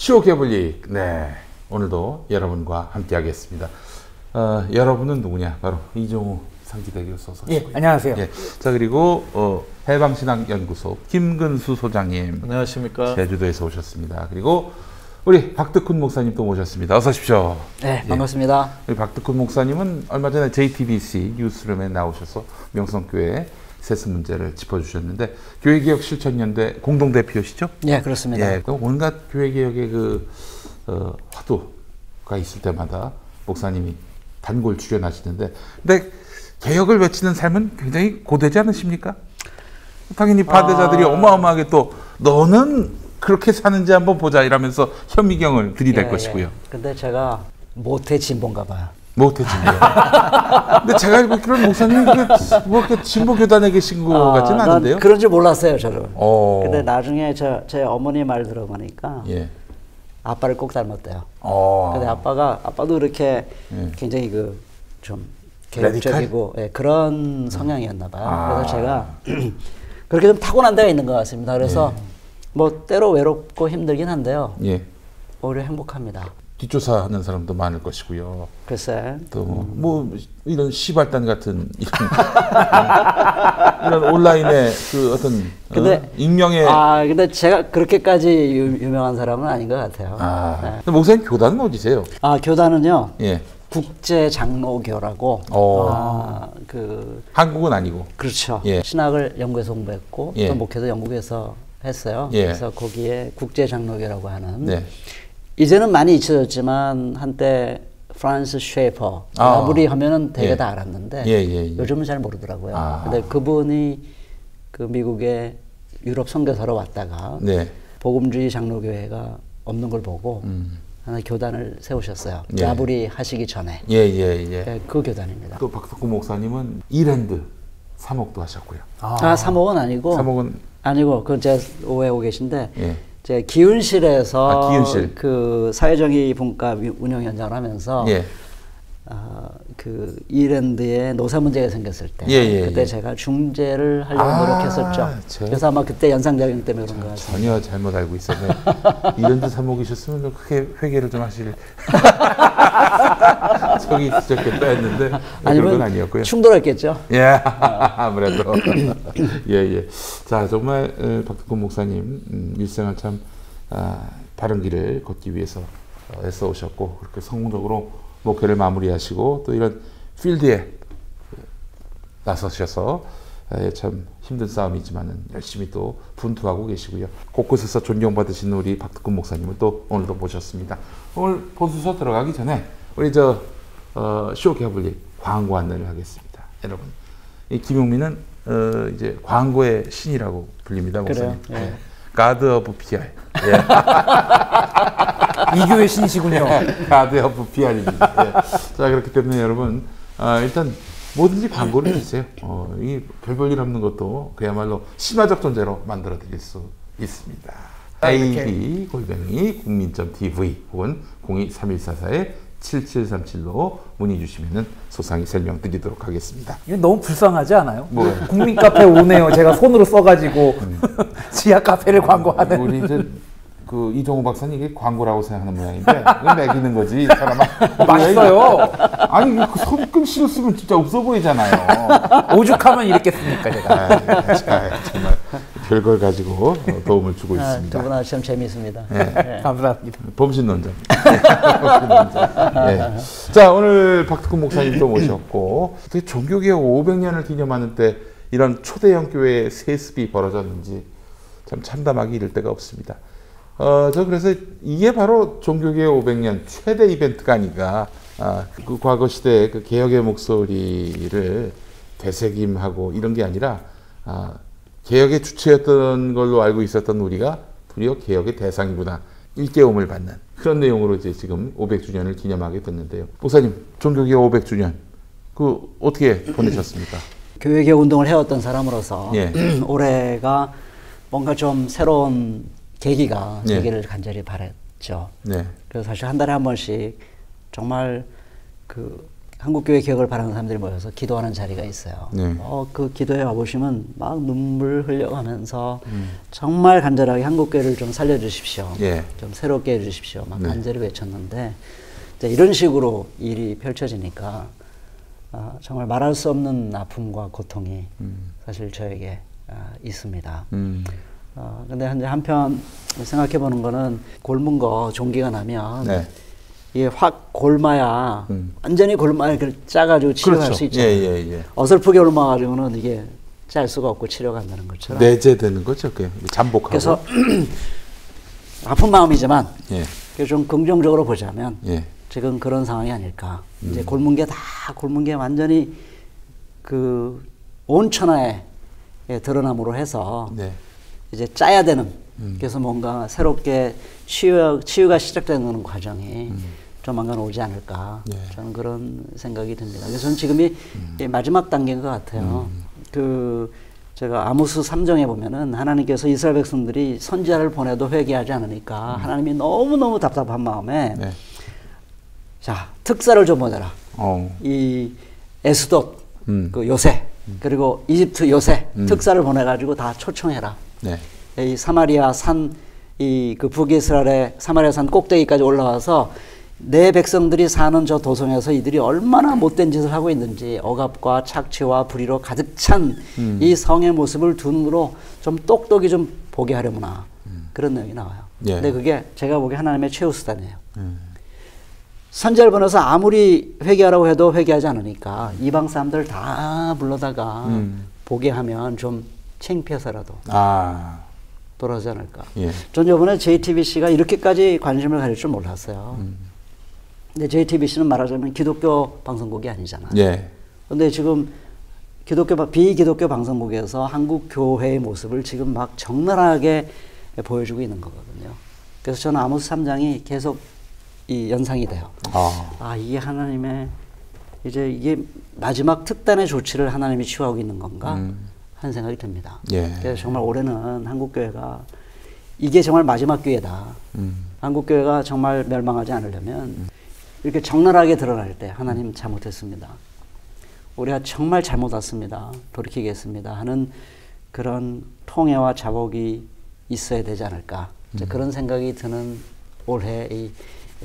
쇼개블릭, 네, 오늘도 여러분과 함께하겠습니다. 여러분은 누구냐? 바로 이종우 상지대교 소속. 예, 안녕하세요. 예, 자 그리고 해방신학연구소 김근수 소장님, 안녕하십니까? 제주도에서 오셨습니다. 그리고 우리 박덕훈 목사님 또 모셨습니다. 어서 오십시오. 네, 반갑습니다. 우리 박덕훈 목사님은 얼마 전에 JTBC 뉴스룸에 나오셔서 명성교회 세습 문제를 짚어주셨는데, 교회개혁 실천연대 공동대표시죠? 네, 그렇습니다. 예, 온갖 교회개혁의 그 화두가 있을 때마다 목사님이 단골 출연하시는데, 근데 개혁을 외치는 삶은 굉장히 고되지 않으십니까? 당연히 반대자들이 어마어마하게 또 너는 그렇게 사는지 한번 보자 이러면서 현미경을 들이댈 것이고요. 근데 제가 모태 진보인가 봐요. 모태 진보. 근데 제가 알고 있기로는 목사님이 뭐 진보 교단에 계신 것 같지는 않은데요? 그런 줄 몰랐어요, 저는. 근데 나중에 제 어머니 말 들어보니까 아빠를 꼭 닮았대요. 근데 아빠도 이렇게 굉장히 좀 개혁적이고 그런 성향이었나 봐요. 그래서 제가 그렇게 좀 타고난 데가 있는 것 같습니다. 그래서 뭐 때로 외롭고 힘들긴 한데요. 오히려 행복합니다. 뒷조사하는 사람도 많을 것이고요. 글쎄. 또 뭐 이런 시발단 같은 이런 온라인의 그 어떤 익명의 근데 제가 그렇게까지 유명한 사람은 아닌 것 같아요. 네. 목사님 교단은 어디세요? 교단은요. 국제장로교라고. 한국은 아니고. 그렇죠. 신학을 영국에서 공부했고 또 목회도 영국에서 했어요. 그래서 거기에 국제장로교라고 하는. 이제는 많이 잊혀졌지만 한때 프란스 쉐이퍼, 라브리 하면은 되게 다 알았는데 요즘은 잘 모르더라고요. 근데 그분이 그 미국의 유럽 선교사로 왔다가 복음주의 장로교회가 없는 걸 보고 하나 교단을 세우셨어요. 라브리 하시기 전에. 그 교단입니다. 또 박덕훈 목사님은 이랜드 사목도 하셨고요. 사목은 아니고 그건 제가 오해하고 계신데 제 기운실에서 그 사회정의 분과 운영위원장을 하면서 그 이랜드에 노사 문제가 생겼을 때 그때 제가 중재를 하려고 노력했었죠. 그래서 아마 그때 연상작용 때문에 그런 것 같아요. 전혀 잘못 알고 있었네. 이랜드 사목이셨으면 크게 회개를 좀 하실 속이 있으셨겠다 했는데 그런 건 아니었고요. 충돌했겠죠. 아무래도. 자, 정말 박덕훈 목사님 일생을 참 바른 길을 걷기 위해서 애써 오셨고, 그렇게 성공적으로 목회를 마무리하시고 또 이런 필드에 나서셔서 참 힘든 싸움이지만은 열심히 또 분투하고 계시고요. 곳곳에서 존경받으시는 우리 박덕훈 목사님을 또 오늘도 모셨습니다. 오늘 본수서 들어가기 전에 우리 쇼개블릭 광고 안내를 하겠습니다. 여러분, 이 김용민은 이제 광고의 신이라고 불립니다, 목사님. 가드 오브 PR. 이교의 신이시군요. 가드 오브 PR입니다. 자, 그렇기 때문에 여러분 일단 뭐든지 광고를 주세요. 이 별볼일 없는 것도 그야말로 신화적 존재로 만들어 드릴 수 있습니다. ab@국민.tv 혹은 023144-7737로 문의 주시면은 소상히 설명드리도록 하겠습니다. 이거 너무 불쌍하지 않아요? 뭐가요? 국민 카페 오네요. 제가 손으로 써가지고 지하 카페를 광고하는. 우리 이제 그 이종우 박사님 이게 광고라고 생각하는 모양인데 이거 매기는 거지, 사람아. 맛있어요. 아니 그 손끝 쓰면 진짜 없어 보이잖아요. 오죽하면 이랬겠습니까, 제가. 정말 별걸 가지고 도움을 주고 있습니다. 두 분 아주 참 재미있습니다. 감사합니다. 범신론자. 자, 오늘 박덕훈 목사님도 모셨고, 어떻게 종교개혁 500년을 기념하는 때 이런 초대형 교회의 세습이 벌어졌는지 참 참담하기 이를 데가 없습니다. 저 그래서 이게 바로 종교개혁 500년 최대 이벤트가 아닌가. 그 과거 시대의 그 개혁의 목소리를 되새김하고 이런 게 아니라 개혁의 주체였던 걸로 알고 있었던 우리가 도리어 개혁의 대상이구나, 일깨움을 받는 그런 내용으로 이제 지금 500주년을 기념하게 됐는데요. 목사님, 종교개혁 500주년 그 어떻게 보내셨습니까? 교회개혁 운동을 해왔던 사람으로서 올해가 뭔가 좀 새로운 계기가 되기를 간절히 바랬죠. 그래서 사실 한 달에 한 번씩 정말 그 한국교회 개혁을 바라는 사람들이 모여서 기도하는 자리가 있어요. 네. 그 기도에 와보시면 막 눈물 흘려가면서 정말 간절하게 한국교회를 좀 살려주십시오. 예. 좀 새롭게 해주십시오. 막 간절히 외쳤는데 이제 이런 식으로 일이 펼쳐지니까 정말 말할 수 없는 아픔과 고통이 사실 저에게 있습니다. 근데 한편 생각해 보는 거는 곪은 거 종기가 나면 네. 이게 확 곪아야 완전히 곪아야 짜가지고 치료할 그렇죠. 수 있잖아요. 어설프게 곪아가지고는 이게 짤 수가 없고 치료가 안 되는 것처럼 내재되는 거죠. 그게 잠복하고. 그래서 아픈 마음이지만 예. 좀 긍정적으로 보자면 예. 지금 그런 상황이 아닐까. 이제 곪은 게 완전히 그 온 천하에 드러남으로 해서 네. 이제 짜야 되는. 그래서 뭔가 새롭게 치유가 시작되는 과정이 조만간 오지 않을까. 저는 그런 생각이 듭니다. 그래서 저는 지금이 마지막 단계인 것 같아요. 제가 아모스 3장에 보면은 하나님께서 이스라엘 백성들이 선지자를 보내도 회개하지 않으니까 하나님이 너무너무 답답한 마음에 자, 특사를 좀 보내라. 이 에스돗, 그 요새, 그리고 이집트 요새 특사를 보내가지고 다 초청해라. 네. 이 사마리아 산, 그 북이스라엘의 사마리아 산 꼭대기까지 올라와서 내 백성들이 사는 저 도성에서 이들이 얼마나 못된 짓을 하고 있는지 억압과 착취와 불의로 가득 찬 이 성의 모습을 두 눈으로 좀 똑똑히 좀 보게 하려무나. 그런 내용이 나와요. 예. 근데 그게 제가 보기에 하나님의 최후 수단이에요. 선지자를 보내서 아무리 회개하라고 해도 회개하지 않으니까 이방 사람들 다 불러다가 보게 하면 좀 창피해서라도 돌아오지 않을까. 예. 전 이번에 JTBC가 이렇게까지 관심을 가질 줄 몰랐어요. 근데 JTBC는 말하자면 기독교 방송국이 아니잖아요. 예. 근데 지금 비기독교 방송국에서 한국 교회의 모습을 지금 막 적나라하게 보여주고 있는 거거든요. 그래서 저는 아모스 3장이 계속 이 연상이 돼요. 이게 하나님의 이게 마지막 특단의 조치를 하나님이 취하고 있는 건가 하는 생각이 듭니다. 예. 그래서 정말 올해는 한국교회가 이게 정말 마지막 기회다. 한국교회가 정말 멸망하지 않으려면 이렇게 적나라하게 드러날 때 하나님 잘못했습니다. 우리가 정말 잘못 왔습니다. 돌이키겠습니다. 하는 그런 통회와 자복이 있어야 되지 않을까. 그런 생각이 드는 올해의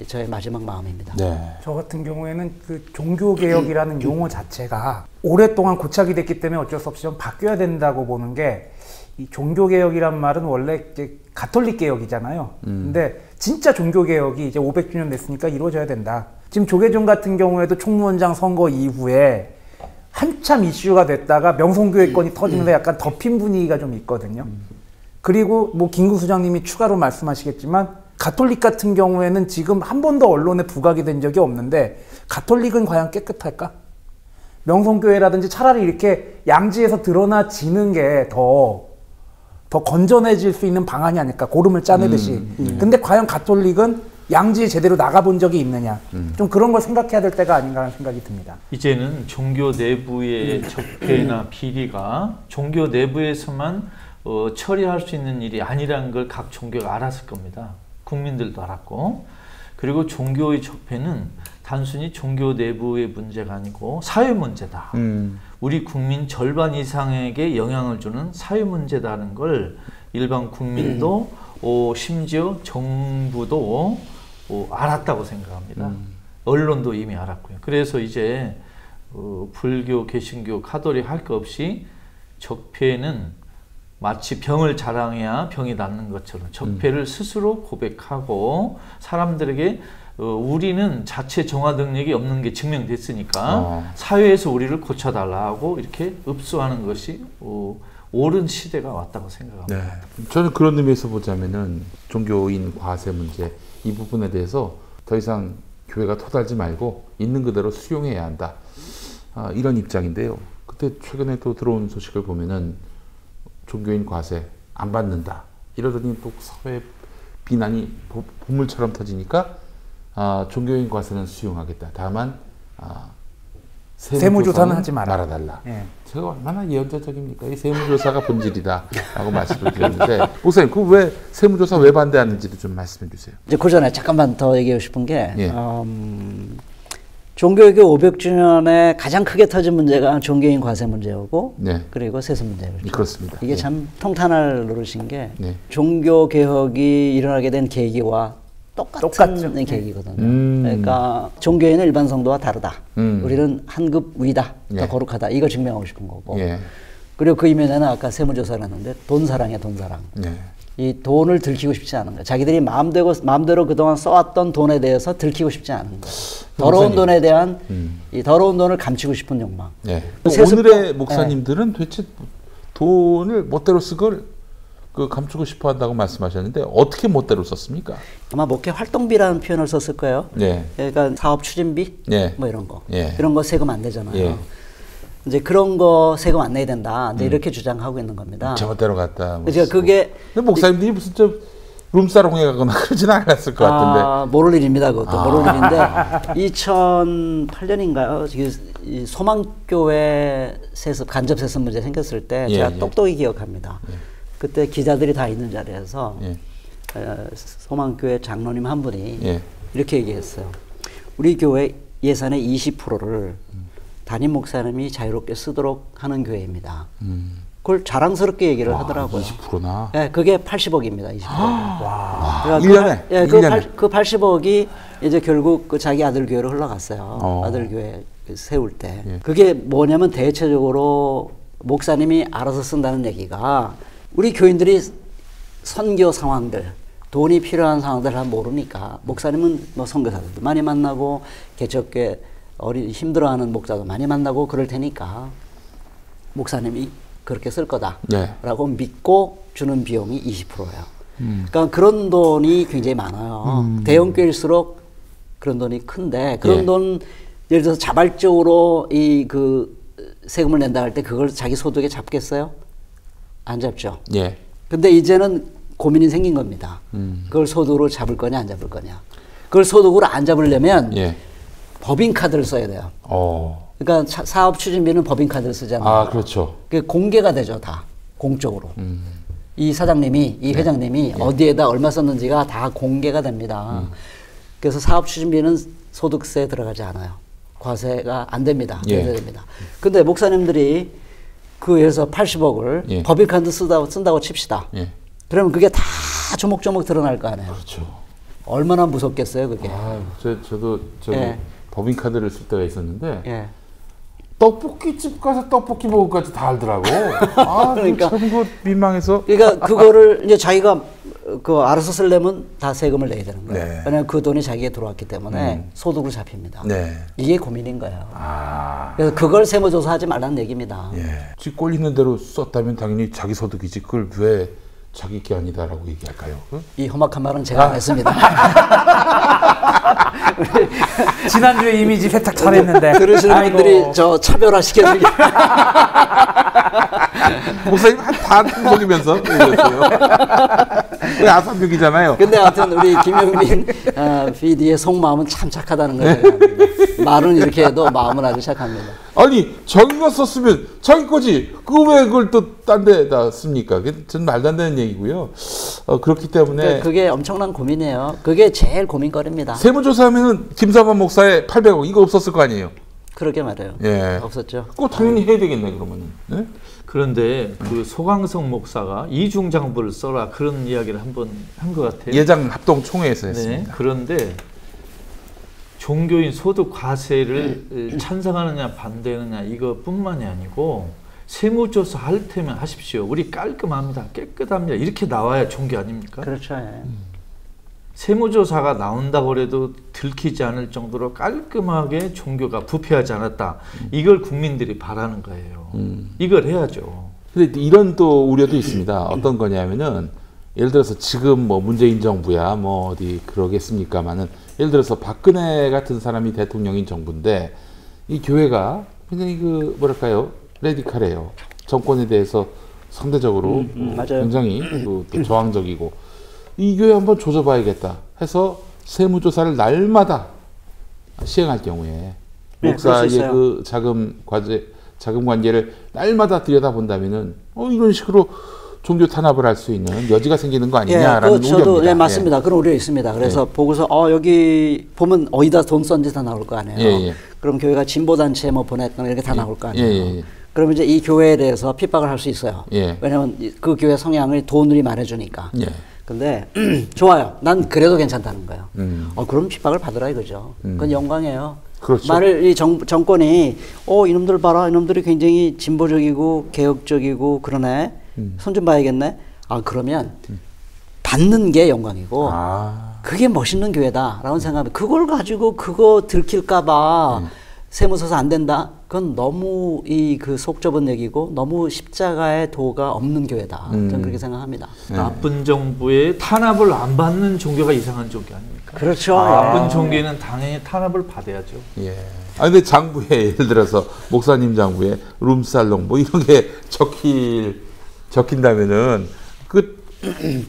저의 마지막 마음입니다. 네. 저 같은 경우에는 그 종교개혁이라는 용어 자체가 오랫동안 고착이 됐기 때문에 어쩔 수 없이 좀 바뀌어야 된다고 보는 게, 이 종교개혁이란 말은 원래 이제 가톨릭 개혁이잖아요. 근데 진짜 종교개혁이 이제 500주년 됐으니까 이루어져야 된다. 지금 조계종 같은 경우에도 총무원장 선거 이후에 한참 이슈가 됐다가 명성교회권이 터지면서 약간 덮인 분위기가 좀 있거든요. 그리고 뭐 김구 수장님이 추가로 말씀하시겠지만 가톨릭 같은 경우에는 지금 한 번도 언론에 부각이 된 적이 없는데 가톨릭은 과연 깨끗할까? 명성교회라든지 차라리 이렇게 양지에서 드러나지는 게 더 건전해질 수 있는 방안이 아닐까, 고름을 짜내듯이. 근데 과연 가톨릭은 양지에 제대로 나가본 적이 있느냐, 좀 그런 걸 생각해야 될 때가 아닌가 하는 생각이 듭니다. 이제는 종교 내부의 적폐나 비리가 종교 내부에서만 처리할 수 있는 일이 아니라는 걸 각 종교가 알았을 겁니다. 국민들도 알았고, 그리고 종교의 적폐는 단순히 종교 내부의 문제가 아니고 사회 문제다. 우리 국민 절반 이상에게 영향을 주는 사회 문제다는 걸 일반 국민도 심지어 정부도 알았다고 생각합니다. 언론도 이미 알았고요. 그래서 이제 불교, 개신교, 가톨릭 할 거 없이 적폐는 마치 병을 자랑해야 병이 낫는 것처럼 적폐를 스스로 고백하고 사람들에게 우리는 자체 정화 능력이 없는 게 증명됐으니까 사회에서 우리를 고쳐달라고 이렇게 읍수하는 것이 옳은 시대가 왔다고 생각합니다. 네. 저는 그런 의미에서 보자면은 종교인 과세 문제 이 부분에 대해서 더 이상 교회가 토달지 말고 있는 그대로 수용해야 한다. 이런 입장인데요. 그때 최근에 또 들어온 소식을 보면은 종교인 과세 안 받는다. 이러더니 또 사회 비난이 보물처럼 터지니까 종교인 과세는 수용하겠다. 다만 세무조사는 하지 말아달라. 예. 제가 얼마나 예언자적입니까? 이 세무조사가 본질이다 라고 말씀을 드렸는데 목사님, 그 왜 세무조사 왜 반대하는지도 좀 말씀해 주세요. 이제 그 전에 잠깐만 더 얘기하고 싶은 게 종교개혁 500주년에 가장 크게 터진 문제가 종교인 과세 문제였고 네. 그리고 세습 문제였죠. 그렇습니다. 이게 참 통탄을 노리신 게 네. 종교개혁이 일어나게 된 계기와 똑같은 계기거든요. 그러니까 종교인은 일반 성도와 다르다. 우리는 한 급 위다. 더 거룩하다. 이거 증명하고 싶은 거고. 그리고 그 이면에는 아까 세무조사를 했는데 돈 사랑이야, 돈 사랑. 이 돈을 들키고 싶지 않은 거예요. 자기들이 마음대로 그동안 써왔던 돈에 대해서 들키고 싶지 않은 거예요. 더러운 돈에 대한 이 더러운 돈을 감추고 싶은 욕망. 오늘의 목사님들은 도대체 돈을 멋대로 쓰걸 감추고 싶어 한다고 말씀하셨는데 어떻게 멋대로 썼습니까? 아마 목회 활동비라는 표현을 썼을 거예요. 그러니까 사업 추진비 뭐 이런 거. 이런 거 세금 안 내잖아요. 이제 그런 거 세금 안 내야 된다. 이제 이렇게 주장하고 있는 겁니다. 제멋대로 갔다. 그러니까 그게 목사님들이 무슨 좀 룸사롱에 가거나 그러진 않았을 것 같은데. 모를 일입니다. 그것도 모를 일인데 2008년인가요? 이 소망교회 세습 간접 세습 문제 생겼을 때 제가 똑똑히 기억합니다. 그때 기자들이 다 있는 자리에서 소망교회 장로님 한 분이 이렇게 얘기했어요. 우리 교회 예산의 20%를 담임 목사님이 자유롭게 쓰도록 하는 교회입니다. 그걸 자랑스럽게 얘기를 하더라고요. 20%나? 네, 그게 80억입니다. 20%. 와. 1년에? 그 80억이 이제 결국 그 자기 아들 교회로 흘러갔어요. 아들 교회 세울 때. 그게 뭐냐면 대체적으로 목사님이 알아서 쓴다는 얘기가 우리 교인들이 선교 상황들, 돈이 필요한 상황들을 모르니까 목사님은 뭐 선교사들도 많이 만나고 개척교회 힘들어하는 목사도 많이 만나고 그럴 테니까 목사님이 그렇게 쓸 거다라고 믿고 주는 비용이 20%예요. 그러니까 그런 돈이 굉장히 많아요. 대형 교회일수록 그런 돈이 큰데 그런 돈 예를 들어서 자발적으로 그 세금을 낸다 할 때 그걸 자기 소득에 잡겠어요? 안 잡죠. 근데 이제는 고민이 생긴 겁니다. 그걸 소득으로 잡을 거냐 안 잡을 거냐. 그걸 소득으로 안 잡으려면 법인카드를 써야 돼요. 그러니까 사업 추진비는 법인카드를 쓰잖아요. 그렇죠. 그게 공개가 되죠, 다. 공적으로. 이 사장님이, 이 회장님이 어디에다 얼마 썼는지가 다 공개가 됩니다. 그래서 사업 추진비는 소득세에 들어가지 않아요. 과세가 안 됩니다. 제외됩니다. 근데 목사님들이 예를 들어서 80억을 법인카드 쓴다고 칩시다. 그러면 그게 다 조목조목 드러날 거 아니에요. 그렇죠. 얼마나 무섭겠어요, 그게. 저도 법인카드를 쓸 때가 있었는데 떡볶이집 가서 떡볶이 먹을 것까지 다 알더라고. 그러니까 참 민망해서. 그러니까 그거를 이제 자기가 알아서 쓰려면 다 세금을 내야 되는 거예요. 왜냐하면 그 돈이 자기에 들어왔기 때문에 소득으로 잡힙니다. 이게 고민인 거예요. 그래서 그걸 세무조사하지 말라는 얘기입니다. 지 꼴리는 대로 썼다면 당연히 자기 소득이지. 그걸 왜 자기 게 아니다라고 얘기할까요? 이 험악한 말은 제가 안 했습니다. 지난주에 이미지 세탁 잘했는데 들으시는 분들이 저 차별화 시켜주기. 목사님 다 속이면서 얘기했어요. 아삼육이잖아요. 근데 하여튼 우리 김영민 PD의 속마음은 참 착하다는 거죠. 말은 이렇게 해도 마음은 아주 착합니다. 아니 자기가 썼으면 자기 거지. 왜 그걸 또 딴 데다 씁니까? 저는 말도 안 되는 얘기고요. 그렇기 때문에 그게 엄청난 고민이에요. 그게 제일 고민거리입니다. 세무조사하면은 김사만 목사의 800억 이거 없었을 거 아니에요? 그러게 말해요. 없었죠. 그거 당연히 해야 되겠네 그러면은. 그런데 그 소강성 목사가 이중장부를 써라 그런 이야기를 한번 한 것 같아요. 예장 합동 총회에서 했습니다. 그런데 종교인 소득 과세를 찬성하느냐 반대하느냐 이것뿐만이 아니고 세무조사 할 테면 하십시오. 우리 깔끔합니다. 깨끗합니다. 이렇게 나와야 종교 아닙니까? 그렇죠. 세무조사가 나온다고 해도 들키지 않을 정도로 깔끔하게 종교가 부패하지 않았다. 이걸 국민들이 바라는 거예요. 이걸 해야죠. 근데 이런 또 우려도 있습니다. 어떤 거냐면은 예를 들어서 지금 뭐 문재인 정부야 뭐 어디 그러겠습니까만은 예를 들어서 박근혜 같은 사람이 대통령인 정부인데 이 교회가 굉장히 뭐랄까요 레디칼해요. 정권에 대해서 상대적으로 굉장히 또 저항적이고 이 교회 한번 조져봐야겠다 해서 세무조사를 날마다 시행할 경우에 목사의 그 자금 관계를 날마다 들여다본다면은 이런 식으로 종교 탄압을 할 수 있는 여지가 생기는 거 아니냐라는 저도 우려입니다. 맞습니다. 그런 우려 있습니다. 그래서 보고서 여기 보면 어디다 돈 썼는지 다 나올 거 아니에요. 그럼 교회가 진보 단체에 뭐 보냈거나 이렇게 다 나올 거 아니에요. 그러면 이제 이 교회에 대해서 핍박을 할 수 있어요. 왜냐하면 그 교회 성향을 돈으로 말해주니까. 근데 좋아요. 난 그래도 괜찮다는 거예요. 그럼 핍박을 받으라 이거죠. 그건 영광이에요. 그렇죠. 만일 이 정권이 이놈들 봐라, 이놈들이 굉장히 진보적이고 개혁적이고 그러네. 손 좀 봐야겠네. 그러면 받는 게 영광이고 그게 멋있는 교회다라고 생각하면 그걸 가지고 그거 들킬까봐 세무서서 안 된다. 그건 너무 그 속 좁은 얘기고 너무 십자가의 도가 없는 교회다. 저는 그렇게 생각합니다. 나쁜 정부의 탄압을 안 받는 종교가 이상한 종교 아닙니까? 그렇죠. 나쁜 종교는 당연히 탄압을 받아야죠. 근데 장부에 예를 들어서 목사님 장부에 룸살롱 뭐 이런 게 적힌다면은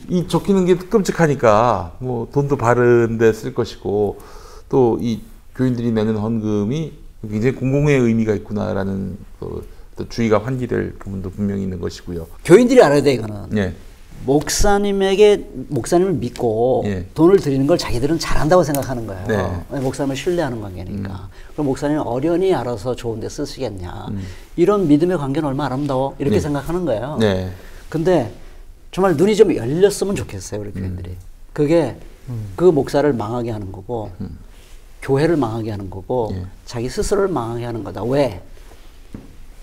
이 적히는 게 끔찍하니까 뭐 돈도 바른데 쓸 것이고 또 이 교인들이 내는 헌금이 굉장히 공공의 의미가 있구나라는 또 주의가 환기될 부분도 분명히 있는 것이고요. 교인들이 알아야 돼 이거는. 목사님을 믿고 돈을 드리는 걸 자기들은 잘한다고 생각하는 거예요. 목사님을 신뢰하는 관계니까. 그럼 목사님은 어련히 알아서 좋은 데 쓰시겠냐. 이런 믿음의 관계는 얼마나 아름다워 이렇게 생각하는 거예요. 근데 정말 눈이 좀 열렸으면 좋겠어요 우리 교인들이. 그게 그 목사를 망하게 하는 거고 교회를 망하게 하는 거고 자기 스스로를 망하게 하는 거다. 왜?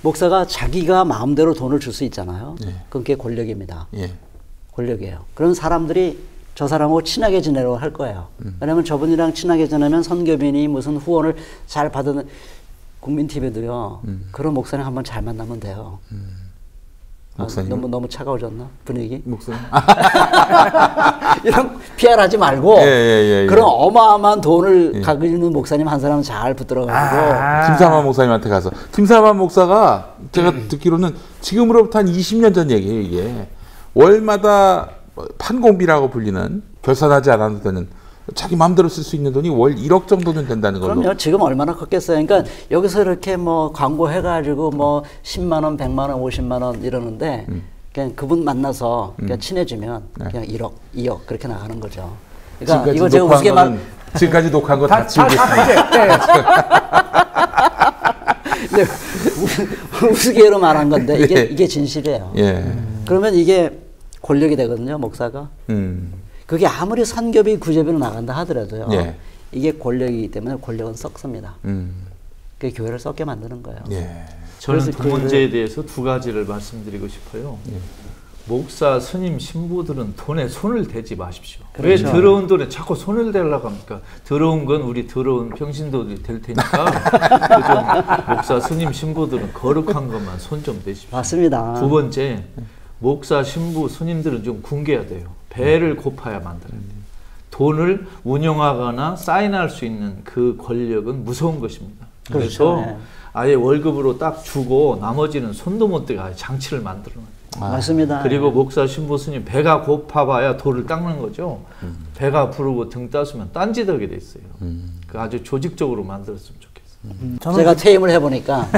목사가 자기가 마음대로 돈을 줄 수 있잖아요. 그게 권력입니다. 권력이에요. 그런 사람들이 저 사람하고 친하게 지내려고 할 거예요. 왜냐하면 저분이랑 친하게 지내면 선교빈이 무슨 후원을 잘 받는 국민TV도요. 그런 목사님 한번 잘 만나면 돼요. 목사님 너무 차가워졌나 분위기? 목사님 이런 PR하지 말고 그런 어마어마한 돈을 가지고 있는 목사님 한 사람 잘 붙들어가지고 김삼환 목사님한테 가서 김삼환 목사가 제가 듣기로는 지금으로부터 한 20년 전 얘기예요. 이게 월마다 판공비라고 불리는 결산하지 않아도 되는 자기 마음대로 쓸 수 있는 돈이 월 1억 정도는 된다는 걸로. 그럼요. 지금 얼마나 컸겠어요. 그러니까 여기서 이렇게 뭐 광고 해가지고 뭐 10만 원, 100만 원, 50만 원 이러는데 그냥 그분 만나서 그냥 친해지면 그냥 1억, 2억 그렇게 나가는 거죠. 그러니까 이거 제가 우스개 지금까지 녹화한 거 다 지우겠습니다. 네, 우스개로 말한 건데 이게 진실이에요. 그러면 이게 권력이 되거든요, 목사가. 그게 아무리 선교비, 구제비로 나간다 하더라도요. 이게 권력이기 때문에 권력은 썩습니다. 그게 교회를 썩게 만드는 거예요. 저는 그 문제에 대해서 두 가지를 말씀드리고 싶어요. 목사, 스님, 신부들은 돈에 손을 대지 마십시오. 그렇죠. 왜 더러운 돈에 자꾸 손을 대려고 합니까? 더러운 건 우리 더러운 병신들이 될 테니까 목사, 스님, 신부들은 거룩한 것만 손 좀 대십시오. 맞습니다. 두 번째, 목사, 신부, 스님들은 좀 굶겨야 돼요. 배를 고파야 만들어야 돼요. 돈을 운영하거나 사인할 수 있는 그 권력은 무서운 것입니다. 그래서 그렇죠. 아예 월급으로 딱 주고 나머지는 손도 못 대게 장치를 만들어 놔요. 맞습니다. 그리고 목사, 신부, 스님 배가 고파봐야 돌을 닦는 거죠. 배가 부르고 등 따스면 딴짓하게 돼 있어요. 그 아주 조직적으로 만들었으면 좋겠어요. 제가 퇴임을 해보니까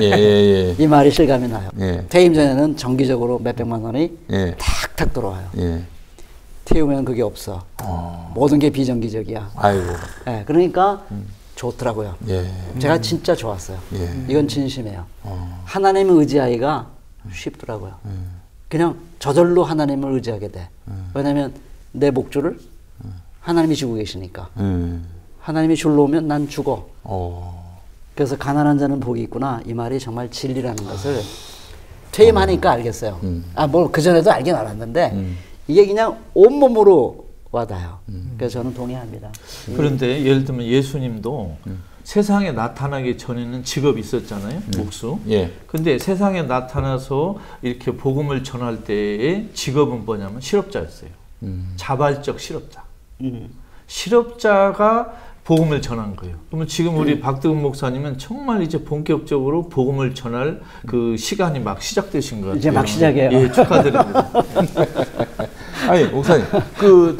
이 말이 실감이 나요. 퇴임 전에는 정기적으로 몇백만 원이 탁탁 들어와요. 퇴임하면 그게 없어. 모든 게 비정기적이야. 아이고. 그러니까 좋더라고요. 제가 진짜 좋았어요. 이건 진심이에요. 하나님을 의지하기가 쉽더라고요. 그냥 저절로 하나님을 의지하게 돼. 왜냐하면 내 목줄을 하나님이 주고 계시니까. 하나님이 줄로 오면 난 죽어. 그래서 가난한 자는 복이 있구나. 이 말이 정말 진리라는 것을 퇴임하니까 알겠어요. 뭐 그전에도 알긴 알았는데 이게 그냥 온몸으로 와닿아요. 그래서 저는 동의합니다. 그런데 예를 들면 예수님도 세상에 나타나기 전에는 직업이 있었잖아요. 목수. 근데 세상에 나타나서 이렇게 복음을 전할 때의 직업은 뭐냐면 실업자였어요. 자발적 실업자. 실업자가 복음을 전한 거예요. 그러면 지금 우리 박드근 목사님은 정말 이제 본격적으로 복음을 전할 그 시간이 막 시작되신 것 같아요. 이제 막 시작해요. 예, 축하드립니다. 아니, 목사님,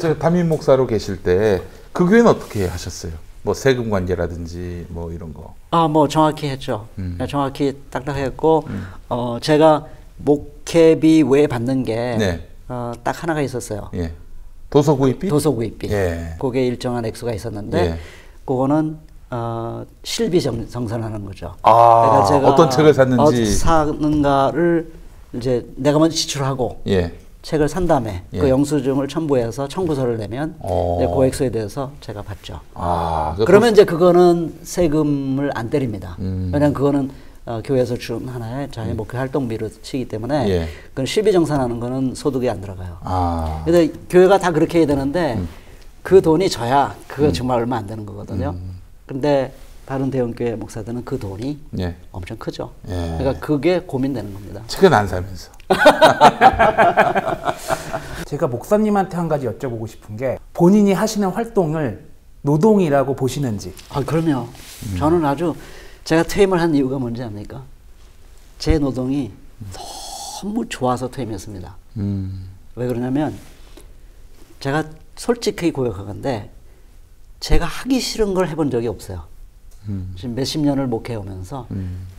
저 담임 목사로 계실 때 그 교회는 어떻게 하셨어요? 뭐 세금 관계라든지 뭐 이런 거. 뭐 정확히 했죠. 정확히 딱딱했고 제가 목회비 외에 받는 게 딱 하나가 있었어요. 예. 도서구입비? 도서구입비. 예. 그게 일정한 액수가 있었는데 예. 그거는 실비 정산하는 거죠. 그러니까 제가 어떤 책을 샀는지 사는가를 이제 내가 먼저 지출하고 예. 책을 산 다음에 예. 그 영수증을 첨부해서 청구서를 내면 그 액수에 대해서 제가 받죠. 그러면 이제 그거는 세금을 안 때립니다. 왜냐하면 그거는 교회에서 준 하나의 자녀 목회 활동비로 치기 때문에 예. 그건 실비 정산하는 거는 소득에 안 들어가요. 근데 교회가 다 그렇게 해야 되는데 그 돈이 져야 그거 정말 얼마 안 되는 거거든요. 근데 다른 대형교회 목사들은 그 돈이 예. 엄청 크죠. 예. 그러니까 그게 고민되는 겁니다. 책은 안 사면서. 제가 목사님한테 한 가지 여쭤보고 싶은 게 본인이 하시는 활동을 노동이라고 보시는지. 그럼요. 저는 아주 제가 퇴임을 한 이유가 뭔지 압니까? 제 노동이 너무 좋아서 퇴임했습니다. 왜 그러냐면 제가 솔직히 고백하건데 제가 하기 싫은 걸 해본 적이 없어요. 지금 몇십 년을 목회하면서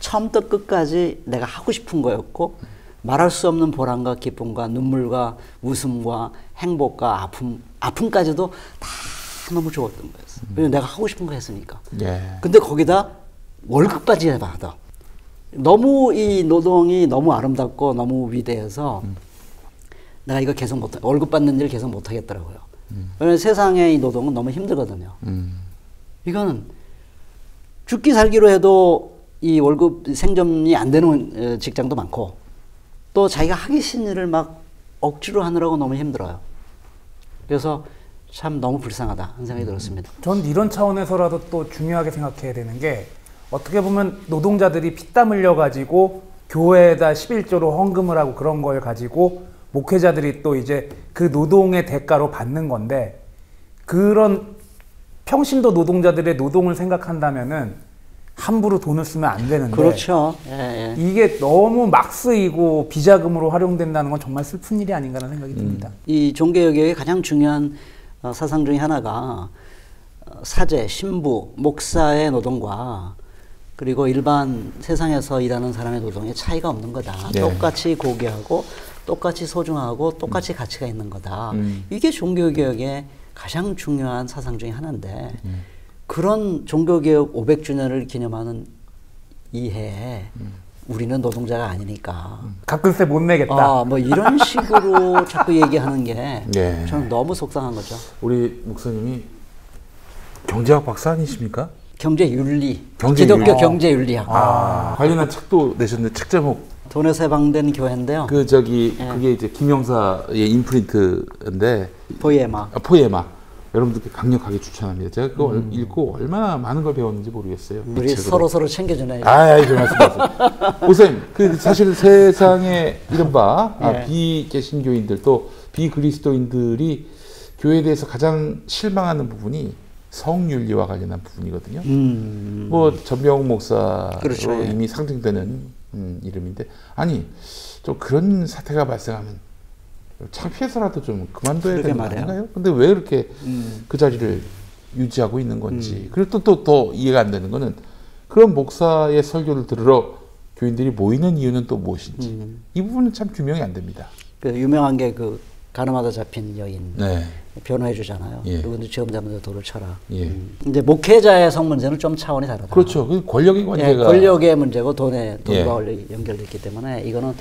처음부터 끝까지 내가 하고 싶은 거였고 말할 수 없는 보람과 기쁨과 눈물과 웃음과 행복과 아픔까지도 다 너무 좋았던 거였어요. 왜냐면 내가 하고 싶은 거 했으니까. 예. 근데 거기다 월급까지 받아. 너무 이 노동이 너무 아름답고 너무 위대해서 내가 이거 계속 월급 받는 일 계속 못 하겠더라고요. 왜냐면 세상의 이 노동은 너무 힘들거든요. 이거는 죽기 살기로 해도 이 월급 생존이 안 되는 직장도 많고 또 자기가 하기 싫은 일을 막 억지로 하느라고 너무 힘들어요. 그래서 참 너무 불쌍하다 하는 생각이 들었습니다. 전 이런 차원에서라도 또 중요하게 생각해야 되는 게 어떻게 보면 노동자들이 피땀 흘려 가지고 교회에다 11조로 헌금을 하고 그런 걸 가지고 목회자들이 또 이제 그 노동의 대가로 받는 건데 그런 평신도 노동자들의 노동을 생각한다면은 함부로 돈을 쓰면 안 되는데 그렇죠. 예. 이게 너무 막 쓰이고 비자금으로 활용된다는 건 정말 슬픈 일이 아닌가라는 생각이 듭니다. 이 종교개혁의 가장 중요한 사상 중에 하나가 사제, 신부, 목사의 노동과 그리고 일반 세상에서 일하는 사람의 노동에 차이가 없는 거다. 네. 똑같이 고귀하고 똑같이 소중하고 똑같이 가치가 있는 거다. 이게 종교개혁의 가장 중요한 사상 중에 하나인데 그런 종교개혁 500주년을 기념하는 이 해에 우리는 노동자가 아니니까 가끔씩 못 내겠다. 뭐 이런 식으로 자꾸 얘기하는 게 예. 저는 너무 속상한 거죠. 우리 목사님이 경제학 박사 아니십니까? 경제윤리, 경제윤리. 기독교 경제윤리학. 관련한 책도 내셨는데 책 제목 돈에서 해방된 교회인데요. 그게 이제 김영사의 임프린트인데 포에마. 포에마. 여러분들께 강력하게 추천합니다. 제가 그거 읽고 얼마나 많은 걸 배웠는지 모르겠어요. 우리 서로 좋창피해서라도 좀 그만둬야 되는 거 아닌가요? 근데 왜 이렇게 유지하고 있는 건지. 그리고 또 더 이해가 안 되는 거는 그런 목사의 설교를 들으러 교인들이 모이는 이유는 또 무엇인지. 이 부분은 참 규명이 안 됩니다. 그 유명한 게 그 가늠하다 잡힌 여인 네. 변호해 주잖아요. 예. 그리고 죄 없는 돌을 쳐라. 예. 이제 목회자의 성 문제는 좀 차원이 다르다. 그렇죠. 그 권력의 관계가. 예, 권력의 문제고 돈과 연결돼 있기 때문에 이거는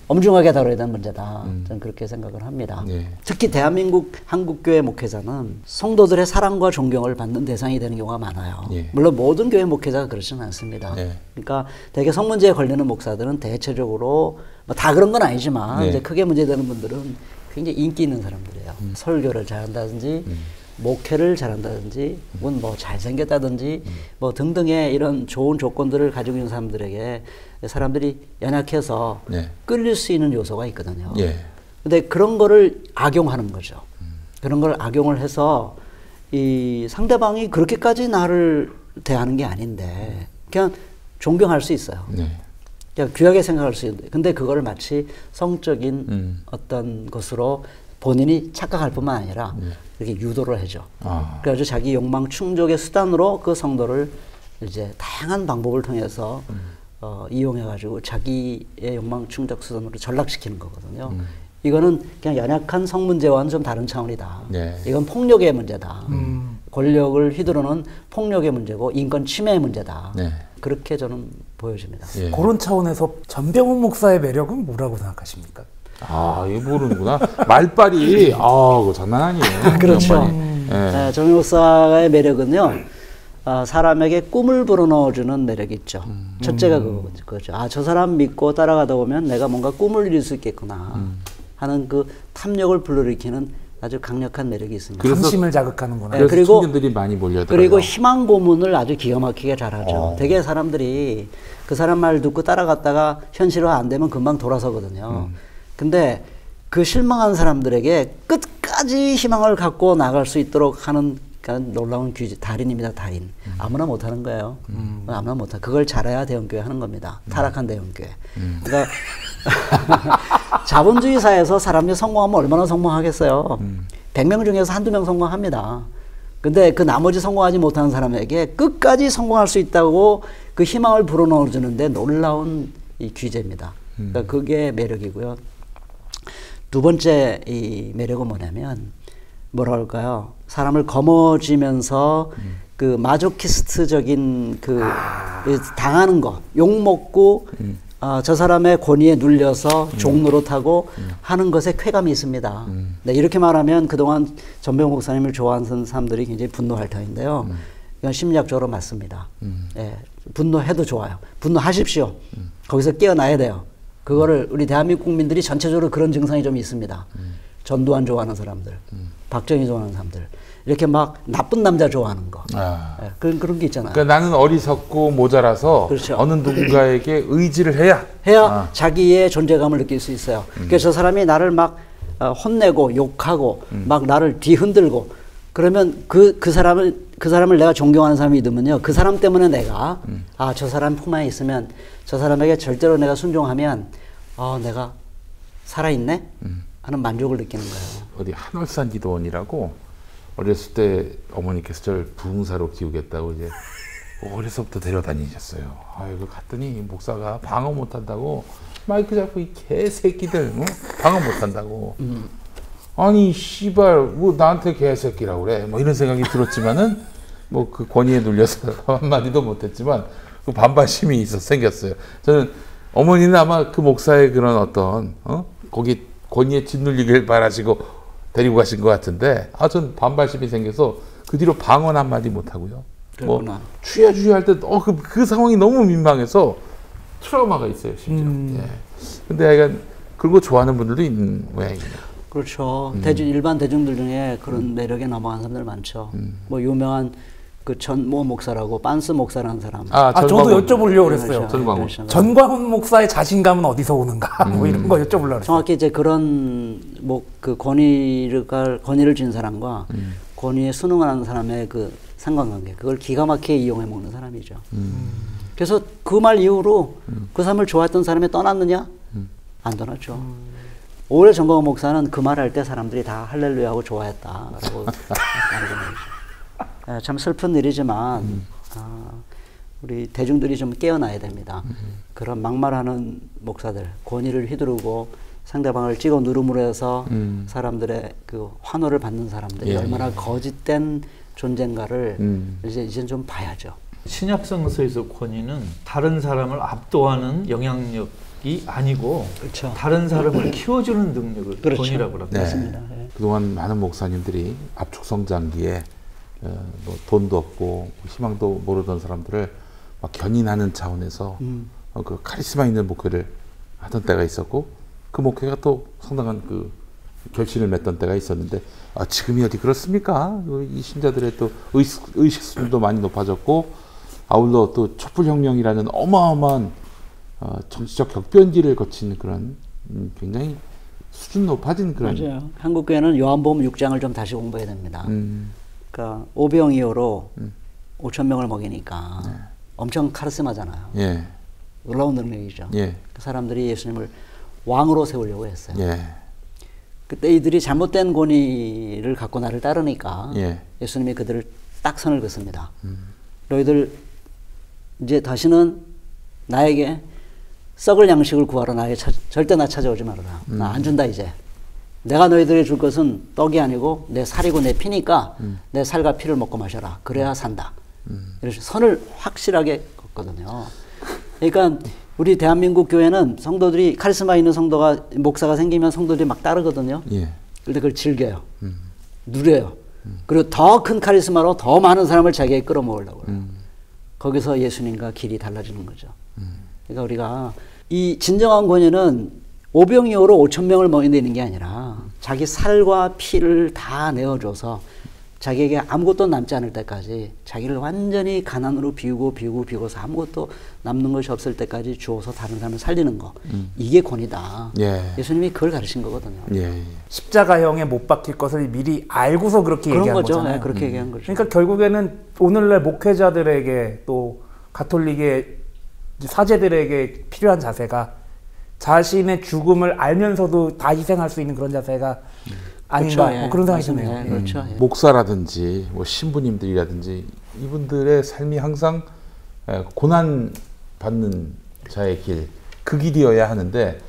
엄중하게 다뤄야 되는 문제다. 저는 그렇게 생각을 합니다. 예. 특히 대한민국 한국교회 목회자는 성도들의 사랑과 존경을 받는 대상이 되는 경우가 많아요. 예. 물론 모든 교회 목회자가 그렇지는 않습니다. 예. 그러니까 대개 성 문제에 걸리는 목사들은 대체적으로 뭐 다 그런 건 아니지만 예. 이제 크게 문제되는 분들은 굉장히 인기 있는 사람들이에요. 설교를 잘한다든지 목회를 잘한다든지 혹은 뭐 잘생겼다든지 뭐 등등의 이런 좋은 조건들을 가지고 있는 사람들에게 사람들이 연약해서 끌릴 수 있는 요소가 있거든요. 근데 그런 거를 악용하는 거죠. 그런 걸 악용을 해서 이 상대방이 그렇게까지 나를 대하는 게 아닌데 그냥 존경할 수 있어요. 그냥 귀하게 생각할 수 있는데 근데 그거를 마치 성적인 어떤 것으로 본인이 착각할 뿐만 아니라 이렇게 유도를 해줘. 그래가지고 자기 욕망 충족의 수단으로 그 성도를 이제 다양한 방법을 통해서 이용해가지고 자기의 욕망 충족 수단으로 전락시키는 거거든요. 이거는 그냥 연약한 성 문제와는 좀 다른 차원이다. 네. 이건 폭력의 문제다. 권력을 휘두르는 폭력의 문제고 인권 침해의 문제다. 네. 그렇게 저는 보여집니다. 예. 그런 차원에서 전병훈 목사의 매력은 뭐라고 생각하십니까? 아, 이거 모르는구나. 말빨이, 그거 장난 아니에요. 그렇죠. 네, 전병훈 목사의 매력은요, 사람에게 꿈을 불어넣어주는 매력이 있죠. 첫째가 그거죠. 저 사람 믿고 따라가다 보면 내가 뭔가 꿈을 이룰 수 있겠구나 하는 그 탐욕을 불러일으키는 아주 강력한 매력이 있습니다. 탐심을 자극하는구나. 그래서 그리고 청년들이 많이 몰려들어요. 그리고 희망 고문을 아주 기가 막히게 잘하죠. 되게 사람들이 그 사람 말 듣고 따라갔다가 현실화 안 되면 금방 돌아서거든요. 근데 그 실망한 사람들에게 끝까지 희망을 갖고 나갈 수 있도록 하는 놀라운 귀재, 달인입니다, 달인. 아무나 못하는 거예요. 아무나 못하. 그걸 잘해야 대형교회 하는 겁니다. 타락한 대형교회. 그러니까 자본주의 사회에서 사람이 성공하면 얼마나 성공하겠어요. 100명 중에서 한두 명 성공합니다. 근데 그 나머지 성공하지 못하는 사람에게 끝까지 성공할 수 있다고 그 희망을 불어넣어 주는데 놀라운 이 귀재입니다. 그러니까 그게 매력이고요. 두 번째 이 매력은 뭐냐면 뭐라 할까요? 사람을 거머쥐면서 그 마조키스트적인 그 당하는 거, 욕 먹고 저 사람의 권위에 눌려서 종노릇하고 하는 것에 쾌감이 있습니다. 네, 이렇게 말하면 그동안 전병훈 목사님을 좋아하는 사람들이 굉장히 분노할 터인데요. 이건 심리학적으로 맞습니다. 네, 분노해도 좋아요. 분노하십시오. 거기서 깨어나야 돼요. 그거를 우리 대한민국 국민들이 전체적으로 그런 증상이 좀 있습니다. 전두환 좋아하는 사람들, 박정희 좋아하는 사람들, 이렇게 막 나쁜 남자 좋아하는 거. 네, 그런 게 있잖아요. 그러니까 나는 어리석고 모자라서 그렇죠. 어느 누군가에게 의지를 해야 자기의 존재감을 느낄 수 있어요. 그래서 저 사람이 나를 막 혼내고 욕하고 막 나를 뒤흔들고 그러면 그 사람을 내가 존경하는 사람이 있으면요, 그 사람 때문에 내가 저 사람 품안에 있으면 저 사람에게 절대로 내가 순종하면 내가 살아있네 하는 만족을 느끼는 거예요. 어디 한월산 기도원이라고 어렸을 때 어머니께서 저를 부흥사로 키우겠다고 이제 어려서부터 데려다니셨어요. 아이고 갔더니 목사가 방어 못한다고 마이크 잡고 이 개새끼들 방어 못한다고. 아니 씨발 뭐 나한테 개새끼라고 그래 뭐 이런 생각이 들었지만은 뭐 그 권위에 눌려서 한마디도 못했지만 그 반발심이 생겼어요. 저는 어머니는 아마 그 목사의 그런 어떤 거기 권위에 짓눌리길 바라시고 데리고 가신 것 같은데 전 반발심이 생겨서 그 뒤로 방언 한마디 못하고요. 뭐 취해 할 때 그 상황이 너무 민망해서 트라우마가 있어요 심지어. 예. 근데 약간 그런 거 좋아하는 분들도 있는 모양입니다. 그렇죠. 일반 대중들 중에 그런 매력에 넘어간 사람들 많죠. 뭐 유명한 그 전모 목사라고 빤스 목사라는 사람. 저도 여쭤보려고 그랬어요. 전광훈. 전광훈 목사의 자신감은 어디서 오는가? 뭐 이런 거 여쭤보려고 그랬어요. 정확히 이제 그런 그 권위를 쥔 사람과 권위에 순응하는 사람의 그 상관관계, 그걸 기가 막히게 이용해 먹는 사람이죠. 그래서 그 말 이후로 그 사람을 좋아했던 사람이 떠났느냐? 안 떠났죠. 오히려 전광훈 목사는 그 말할 때 사람들이 다 할렐루야하고 좋아했다라고 말하죠. 참 슬픈 일이지만 우리 대중들이 좀 깨어나야 됩니다. 그런 막말하는 목사들, 권위를 휘두르고 상대방을 찍어 누름으로 해서 사람들의 그 환호를 받는 사람들이 얼마나 거짓된 존재인가를 이제는 좀 봐야죠. 신약성서에서 권위는 다른 사람을 압도하는 영향력이 아니고 그렇죠. 다른 사람을 키워주는 능력을 권위라고 합니다. 맞습니다. 네. 그동안 많은 목사님들이 압축 성장기에 뭐 돈도 없고 희망도 모르던 사람들을 막 견인하는 차원에서 그 카리스마 있는 목회를 하던 때가 있었고 그 목회가 또 상당한 그 결실을 맺던 때가 있었는데 지금이 어디 그렇습니까? 이 신자들의 또 의식 수준도 많이 높아졌고 아울러 또 촛불혁명이라는 어마어마한 정치적 격변기를 거친 그런 굉장히 수준 높아진 그런. 맞아요. 한국교회는 요한복음 6장을 좀 다시 공부해야 됩니다. 그러니까 오병이어로 5,000명을 먹이니까 엄청 카리스마잖아요. 예. 놀라운 능력이죠. 예. 그 사람들이 예수님을 왕으로 세우려고 했어요. 예. 그때 이들이 잘못된 권위를 갖고 나를 따르니까 예수님이 그들을 딱 선을 긋습니다. 너희들 이제 다시는 나에게 썩을 양식을 구하러 절대 나 찾아오지 말아라. 나 안 준다 이제. 내가 너희들에게 줄 것은 떡이 아니고 내 살이고 내 피니까 내 살과 피를 먹고 마셔라. 그래야 산다. 이런 선을 확실하게 걷거든요. 그러니까 우리 대한민국 교회는 성도들이 카리스마 있는 성도가 목사가 생기면 성도들이 막 따르거든요. 예. 근데 그걸 즐겨요. 누려요. 그리고 더 큰 카리스마로 더 많은 사람을 자기에게 끌어모으려고 해요. 거기서 예수님과 길이 달라지는 거죠. 그러니까 우리가 이 진정한 권위는 오병이어로 5,000명을 먹이는 게 아니라 자기 살과 피를 다 내어줘서 자기에게 아무것도 남지 않을 때까지 자기를 완전히 가난으로 비우고서 아무것도 남는 것이 없을 때까지 주어서 다른 사람을 살리는 거. 이게 권위다. 예. 예수님이 그걸 가르친 거거든요. 예. 십자가형에 못 박힐 것을 미리 알고서 그렇게 얘기한 거잖아요. 네, 그렇게 얘기한 거죠. 그러니까 결국에는 오늘날 목회자들에게 또 가톨릭의 사제들에게 필요한 자세가 자신의 죽음을 알면서도 다 희생할 수 있는 그런 자세가 아닌가 그렇죠, 예. 그런 생각이 드네요. 네, 그렇죠. 예. 목사라든지 뭐 신부님들이라든지 이분들의 삶이 항상 고난 받는 자의 길, 그 길이어야 하는데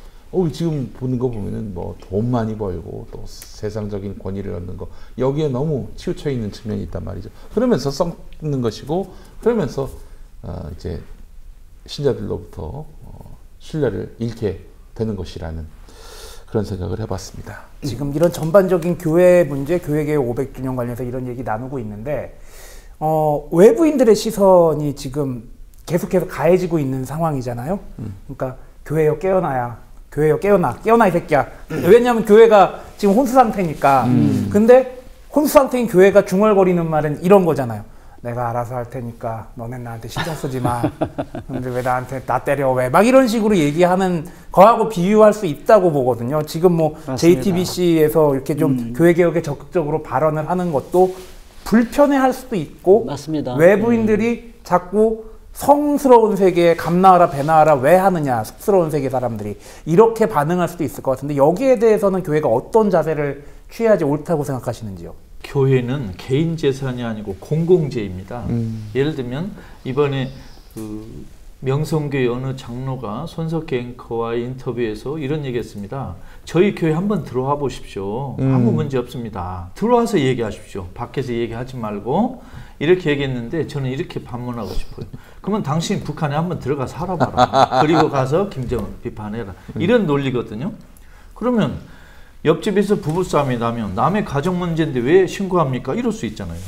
지금 보는 거 보면은 뭐 돈 많이 벌고 또 세상적인 권위를 얻는 거 여기에 너무 치우쳐 있는 측면이 있단 말이죠. 그러면서 썩는 것이고 그러면서 이제 신자들로부터 신뢰를 잃게 되는 것이라는 그런 생각을 해봤습니다. 지금 이런 전반적인 교회 문제, 교회개혁 500주년 관련해서 이런 얘기 나누고 있는데 외부인들의 시선이 지금 계속해서 가해지고 있는 상황이잖아요. 그러니까 교회여 깨어나야, 교회여 깨어나 이 새끼야. 왜냐하면 교회가 지금 혼수 상태니까. 근데 혼수 상태인 교회가 중얼거리는 말은 이런 거잖아요. 내가 알아서 할 테니까 너넨 나한테 신경 쓰지 마. 근데 왜 나한테 나 때려 왜? 막 이런 식으로 얘기하는 거하고 비유할 수 있다고 보거든요. 지금 뭐 맞습니다. JTBC에서 이렇게 좀 교회 개혁에 적극적으로 발언을 하는 것도 불편해할 수도 있고 맞습니다. 외부인들이 자꾸 성스러운 세계에 감나하라 배나하라 왜 하느냐 쑥스러운 세계 사람들이 이렇게 반응할 수도 있을 것 같은데 여기에 대해서는 교회가 어떤 자세를 취해야지 옳다고 생각하시는지요? 교회는 개인 재산이 아니고 공공재입니다. 예를 들면 이번에 명성교회 어느 장로가 손석희 앵커와의 인터뷰에서 이런 얘기했습니다. 저희 교회 한번 들어와 보십시오. 아무 문제 없습니다. 들어와서 얘기하십시오. 밖에서 얘기하지 말고 이렇게 얘기했는데 저는 이렇게 반문하고 싶어요. 그러면 당신 북한에 한번 들어가 살아봐라. 그리고 가서 김정은 비판해라. 이런 논리거든요. 그러면 옆집에서 부부싸움이 나면 남의 가정 문제인데 왜 신고합니까? 이럴 수 있잖아요.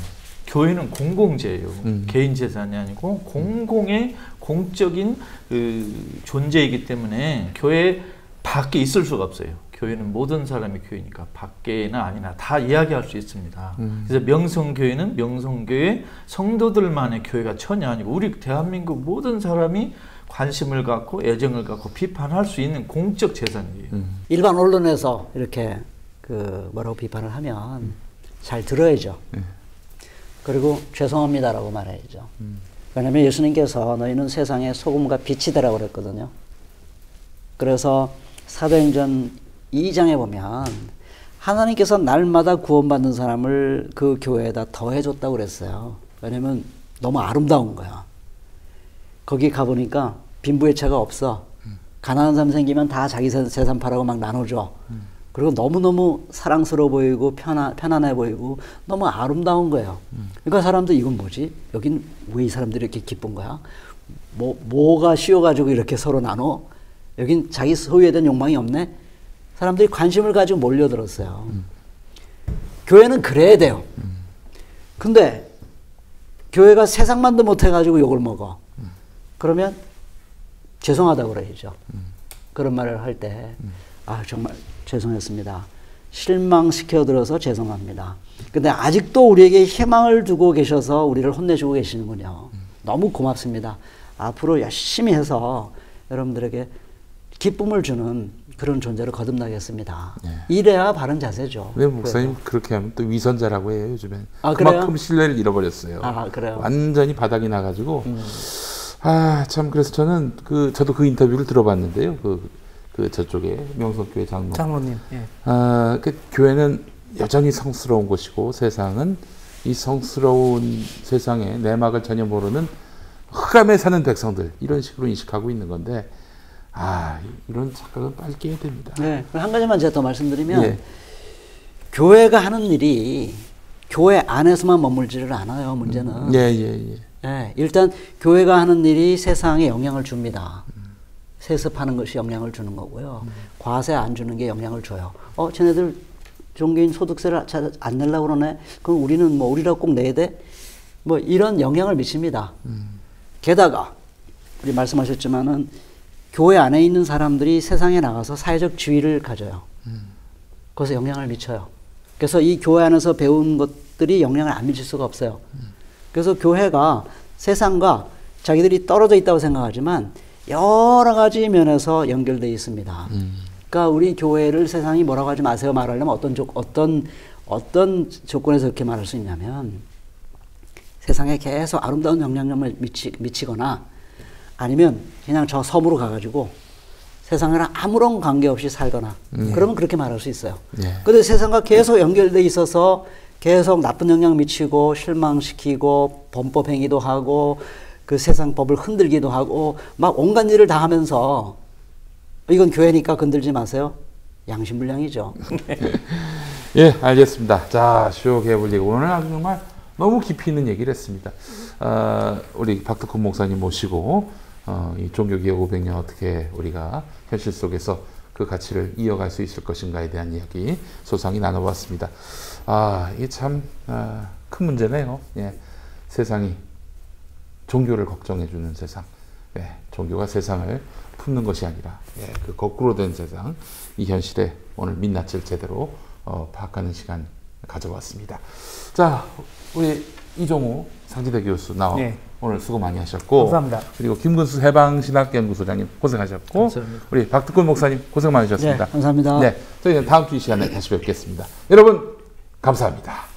교회는 공공재예요. 개인 재산이 아니고 공공의 공적인 존재이기 때문에 교회 밖에 있을 수가 없어요. 교회는 모든 사람이 교회니까 밖에나 아니나 다 이야기할 수 있습니다. 그래서 명성교회는 명성교회 성도들만의 교회가 전혀 아니고 우리 대한민국 모든 사람이 관심을 갖고 애정을 갖고 비판할 수 있는 공적 재산이에요. 일반 언론에서 이렇게 뭐라고 비판을 하면 잘 들어야죠. 그리고 죄송합니다라고 말해야죠. 왜냐하면 예수님께서 너희는 세상의 소금과 빛이 되라고 그랬거든요. 그래서 사도행전 2장에 보면 하나님께서 날마다 구원받는 사람을 그 교회에다 더해줬다고 그랬어요. 왜냐하면 너무 아름다운 거야. 거기 가보니까 빈부의차가 없어. 가난한 사람 생기면 다 자기 재산 팔아고 막 나눠줘. 그리고 너무너무 사랑스러워 보이고 편안해 보이고 너무 아름다운 거예요. 그러니까 사람들 이건 뭐지? 여긴 왜 이 사람들이 이렇게 기쁜 거야? 뭐가 쉬워가지고 이렇게 서로 나눠? 여긴 자기 소유에 대한 욕망이 없네? 사람들이 관심을 가지고 몰려들었어요. 교회는 그래야 돼요. 근데 교회가 세상만도 못해가지고 욕을 먹어. 그러면 죄송하다고 그래야죠. 그런 말을 할 때 정말 죄송했습니다. 실망시켜드려서 죄송합니다. 근데 아직도 우리에게 희망을 두고 계셔서 우리를 혼내주고 계시는군요. 너무 고맙습니다. 앞으로 열심히 해서 여러분들에게 기쁨을 주는 그런 존재로 거듭나겠습니다. 네. 이래야 바른 자세죠. 네, 목사님 그렇게 하면 또 위선자라고 해요, 요즘에. 그만큼 그래요? 신뢰를 잃어버렸어요. 그래요? 완전히 바닥이 나가지고. 참, 그래서 저는 저도 그 인터뷰를 들어봤는데요. 저쪽에 명성교회 장로님. 예. 교회는 여전히 성스러운 곳이고 세상은 이 성스러운 세상에 내막을 전혀 모르는 흑암에 사는 백성들 이런 식으로 인식하고 있는 건데 이런 착각은 빨리 깨야 됩니다. 네, 한 가지만 제가 더 말씀드리면 교회가 하는 일이 교회 안에서만 머물지를 않아요. 문제는. 예, 일단 교회가 하는 일이 세상에 영향을 줍니다. 세습하는 것이 영향을 주는 거고요. 과세 안 주는 게 영향을 줘요. 쟤네들 종교인 소득세를 안 내려고 그러네. 그럼 우리는 뭐 우리라고 꼭 내야 돼? 뭐 이런 영향을 미칩니다. 게다가 우리 말씀하셨지만은 교회 안에 있는 사람들이 세상에 나가서 사회적 지위를 가져요. 그래서 영향을 미쳐요. 그래서 이 교회 안에서 배운 것들이 영향을 안 미칠 수가 없어요. 그래서 교회가 세상과 자기들이 떨어져 있다고 생각하지만 여러 가지 면에서 연결되어 있습니다. 그러니까 우리 교회를 세상이 뭐라고 하지 마세요 말하려면 어떤 조건에서 그렇게 말할 수 있냐면 세상에 계속 아름다운 영향력을 미치거나 아니면 그냥 저 섬으로 가가지고 세상이랑 아무런 관계없이 살거나 그러면 그렇게 말할 수 있어요. 그런데 세상과 계속 연결돼 있어서 계속 나쁜 영향 미치고 실망시키고 범법 행위도 하고 그 세상 법을 흔들기도 하고 막 온갖 일을 다 하면서 이건 교회니까 건들지 마세요. 양심불량이죠. 예, 알겠습니다. 자, 쇼개불리그 오늘 아주 정말 너무 깊이 있는 얘기를 했습니다. 우리 박덕훈 목사님 모시고 이 종교개혁 500년 어떻게 우리가 현실 속에서 그 가치를 이어갈 수 있을 것인가에 대한 이야기 소상히 나눠봤습니다. 이게 참 큰 문제네요. 예, 세상이 종교를 걱정해주는 세상, 예, 종교가 세상을 품는 것이 아니라 그 거꾸로 된 세상, 이 현실에 오늘 민낯을 제대로 파악하는 시간 가져봤습니다. 자, 우리 이종우 상지대 교수 오늘 수고 많이 하셨고, 감사합니다. 그리고 김근수 해방신학연구소장님 고생하셨고, 감사합니다. 우리 박덕훈 목사님 고생 많으셨습니다. 네, 감사합니다. 네, 저희는 다음 주 이 시간에 다시 뵙겠습니다. 여러분 감사합니다.